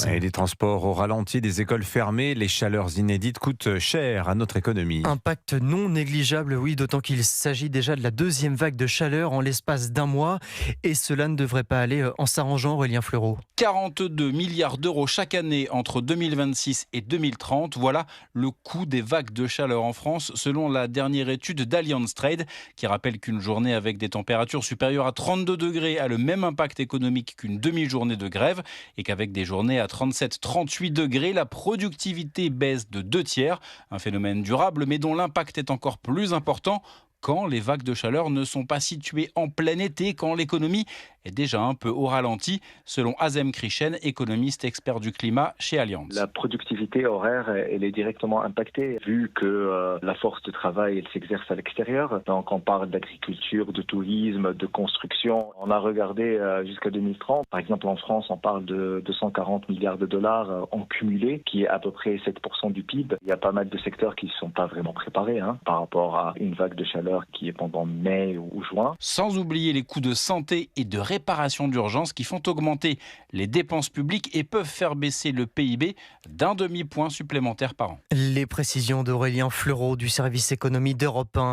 Toulouse. Et les transports au ralenti, des écoles fermées, les chaleurs inédites coûtent cher à notre économie. Impact non négligeable, oui, d'autant qu'il s'agit déjà de la deuxième vague de chaleur en l'espace d'un mois. Et cela ne devrait pas aller en s'arrangeant, Aurélien Fleureau. 42 milliards d'euros chaque année entre 2026 et 2030. Voilà le coût des vagues de chaleur en France, selon la dernière étude d'Allianz Trade, qui rappelle qu'une journée avec des températures supérieures à 32 degrés a le même impact économique qu'une demi-journée de grève, et qu'avec des journées à 37-38 degrés, la productivité baisse de 2/3. Un phénomène durable, mais dont l'impact est encore plus important quand les vagues de chaleur ne sont pas situées en plein été, quand l'économie est déjà un peu au ralenti, selon Azem Krishen, économiste expert du climat chez Allianz. La productivité horaire, elle est directement impactée, vu que la force de travail, elle s'exerce à l'extérieur. Donc on parle d'agriculture, de tourisme, de construction. On a regardé jusqu'à 2030. Par exemple, en France, on parle de 240 milliards de dollars en cumulé, qui est à peu près 7% du PIB. Il y a pas mal de secteurs qui ne sont pas vraiment préparés par rapport à une vague de chaleur qui est pendant mai ou juin. Sans oublier les coûts de santé et de réparation d'urgence qui font augmenter les dépenses publiques et peuvent faire baisser le PIB d'1 demi-point supplémentaire par an. Les précisions d'Aurélien Fleureau du service économie d'Europe 1.